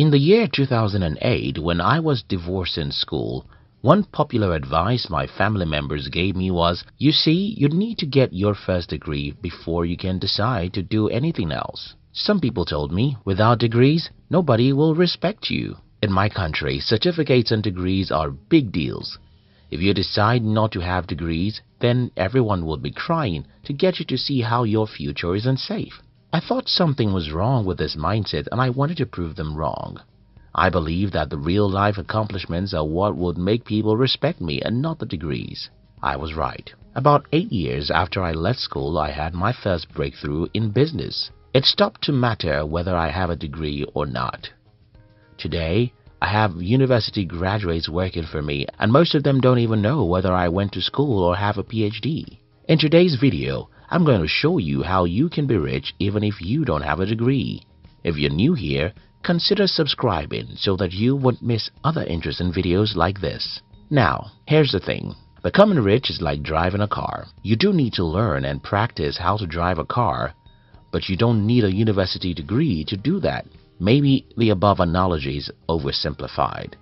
In the year 2008, when I was divorced in school, one popular advice my family members gave me was, you see, you need to get your first degree before you can decide to do anything else. Some people told me, without degrees, nobody will respect you. In my country, certificates and degrees are big deals. If you decide not to have degrees, then everyone will be crying to get you to see how your future is unsafe. I thought something was wrong with this mindset and I wanted to prove them wrong. I believe that the real-life accomplishments are what would make people respect me and not the degrees. I was right. About 8 years after I left school, I had my first breakthrough in business. It stopped to matter whether I have a degree or not. Today, I have university graduates working for me and most of them don't even know whether I went to school or have a PhD. In today's video, I'm going to show you how you can be rich even if you don't have a degree. If you're new here, consider subscribing so that you won't miss other interesting videos like this. Now, here's the thing. Becoming rich is like driving a car. You do need to learn and practice how to drive a car, but you don't need a university degree to do that. Maybe the above analogy is oversimplified.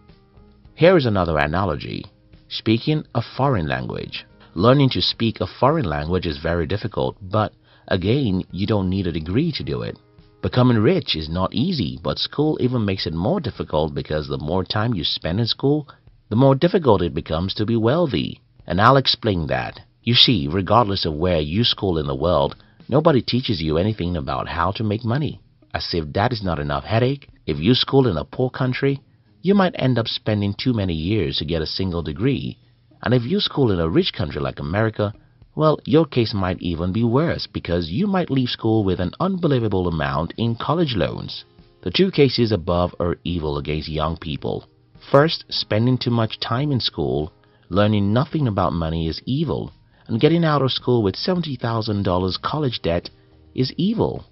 Here is another analogy. Speaking a foreign language. Learning to speak a foreign language is very difficult, but again, you don't need a degree to do it. Becoming rich is not easy, but school even makes it more difficult because the more time you spend in school, the more difficult it becomes to be wealthy. And I'll explain that. You see, regardless of where you school in the world, nobody teaches you anything about how to make money. As if that is not enough headache, if you school in a poor country, you might end up spending too many years to get a single degree. And if you school in a rich country like America, well, your case might even be worse because you might leave school with an unbelievable amount in college loans. The two cases above are evil against young people. First, spending too much time in school, learning nothing about money is evil, and getting out of school with $70,000 college debt is evil.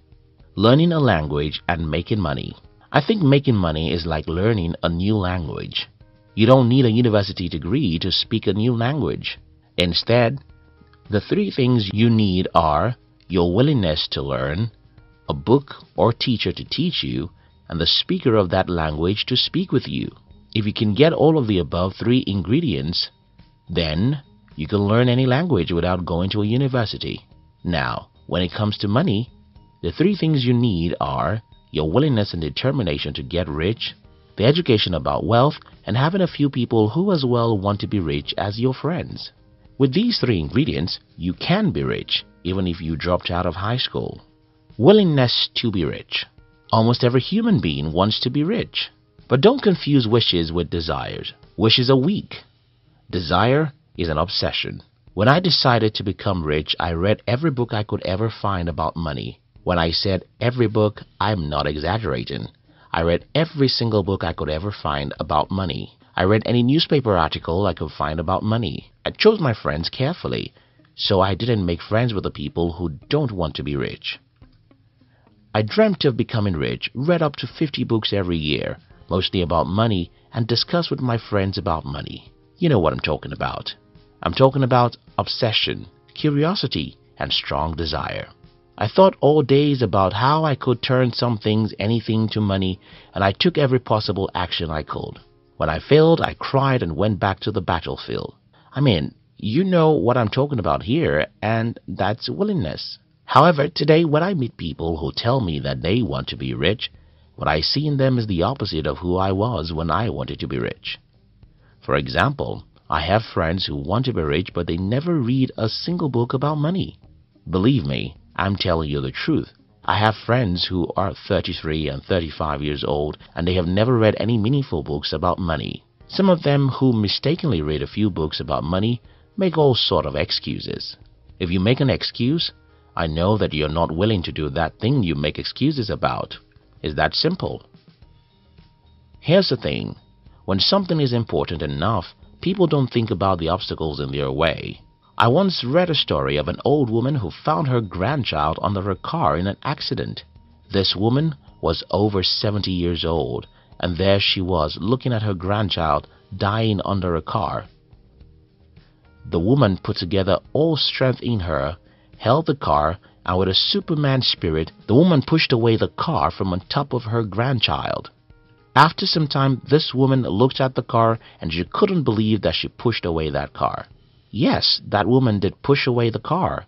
Learning a language and making money. I think making money is like learning a new language. You don't need a university degree to speak a new language. Instead, the three things you need are your willingness to learn, a book or teacher to teach you, and the speaker of that language to speak with you. If you can get all of the above three ingredients, then you can learn any language without going to a university. Now, when it comes to money, the three things you need are your willingness and determination to get rich, the education about wealth, and having a few people who as well want to be rich as your friends. With these three ingredients, you can be rich even if you dropped out of high school. Willingness to be rich. Almost every human being wants to be rich. But don't confuse wishes with desires. Wishes are weak. Desire is an obsession. When I decided to become rich, I read every book I could ever find about money. When I said every book, I'm not exaggerating. I read every single book I could ever find about money. I read any newspaper article I could find about money. I chose my friends carefully, so I didn't make friends with the people who don't want to be rich. I dreamt of becoming rich, read up to 50 books every year, mostly about money, and discussed with my friends about money. You know what I'm talking about. I'm talking about obsession, curiosity, and strong desire. I thought all days about how I could turn some things, anything, to money, and I took every possible action I could. When I failed, I cried and went back to the battlefield. I mean, you know what I'm talking about here, and that's willingness. However, today when I meet people who tell me that they want to be rich, what I see in them is the opposite of who I was when I wanted to be rich. For example, I have friends who want to be rich but they never read a single book about money. Believe me, I'm telling you the truth. I have friends who are 33 and 35 years old and they have never read any meaningful books about money. Some of them who mistakenly read a few books about money make all sort of excuses. If you make an excuse, I know that you're not willing to do that thing you make excuses about. It's that simple. Here's the thing. When something is important enough, people don't think about the obstacles in their way. I once read a story of an old woman who found her grandchild under her car in an accident. This woman was over 70 years old, and there she was looking at her grandchild dying under a car. The woman put together all strength in her, held the car, and with a Superman spirit, the woman pushed away the car from on top of her grandchild. After some time, this woman looked at the car and she couldn't believe that she pushed away that car. Yes, that woman did push away the car.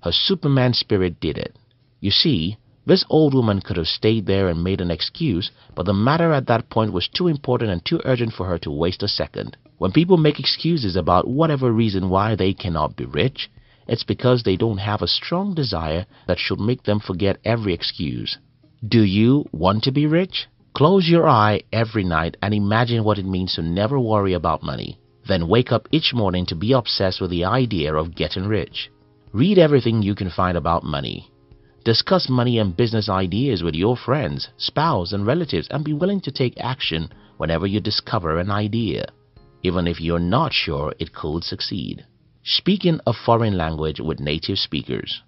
Her Superman spirit did it. You see, this old woman could have stayed there and made an excuse, but the matter at that point was too important and too urgent for her to waste a second. When people make excuses about whatever reason why they cannot be rich, it's because they don't have a strong desire that should make them forget every excuse. Do you want to be rich? Close your eye every night and imagine what it means to never worry about money. Then wake up each morning to be obsessed with the idea of getting rich. Read everything you can find about money. Discuss money and business ideas with your friends, spouse, and relatives, and be willing to take action whenever you discover an idea, even if you're not sure it could succeed. Speaking a foreign language with native speakers.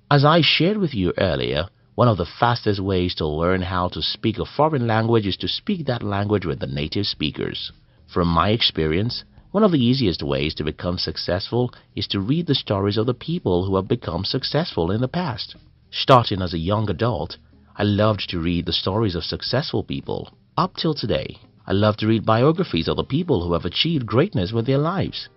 As I shared with you earlier, one of the fastest ways to learn how to speak a foreign language is to speak that language with the native speakers. From my experience, one of the easiest ways to become successful is to read the stories of the people who have become successful in the past. Starting as a young adult, I loved to read the stories of successful people. Up till today, I love to read biographies of the people who have achieved greatness with their lives.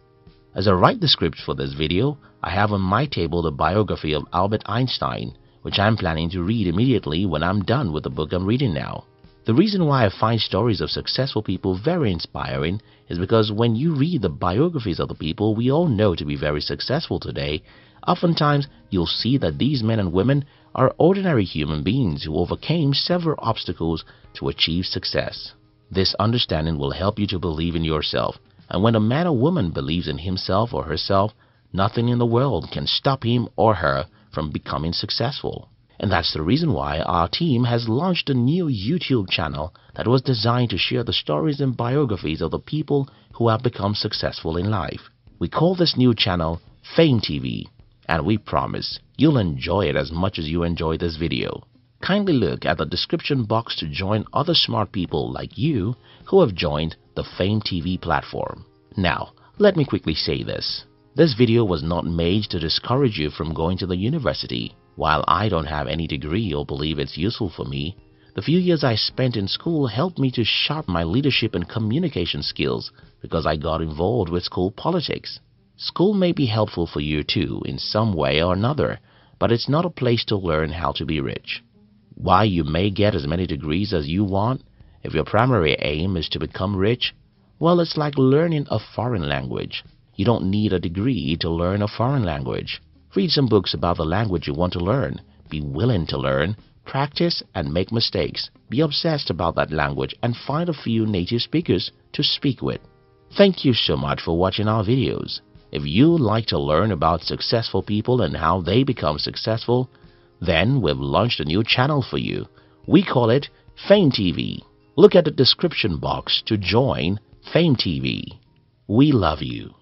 As I write the script for this video, I have on my table the biography of Albert Einstein, which I'm planning to read immediately when I'm done with the book I'm reading now. The reason why I find stories of successful people very inspiring is because when you read the biographies of the people we all know to be very successful today, oftentimes you'll see that these men and women are ordinary human beings who overcame several obstacles to achieve success. This understanding will help you to believe in yourself, and when a man or woman believes in himself or herself, nothing in the world can stop him or her from becoming successful. And that's the reason why our team has launched a new YouTube channel that was designed to share the stories and biographies of the people who have become successful in life. We call this new channel Fame TV, and we promise you'll enjoy it as much as you enjoy this video. Kindly look at the description box to join other smart people like you who have joined the Fame TV platform. Now, let me quickly say this. This video was not made to discourage you from going to the university. While I don't have any degree or believe it's useful for me, the few years I spent in school helped me to sharpen my leadership and communication skills because I got involved with school politics. School may be helpful for you too in some way or another, but it's not a place to learn how to be rich. While you may get as many degrees as you want, if your primary aim is to become rich, well, it's like learning a foreign language. You don't need a degree to learn a foreign language. Read some books about the language you want to learn. Be willing to learn, practice, and make mistakes. Be obsessed about that language and find a few native speakers to speak with. Thank you so much for watching our videos. If you'd like to learn about successful people and how they become successful, then we've launched a new channel for you. We call it Fame TV. Look at the description box to join Fame TV. We love you.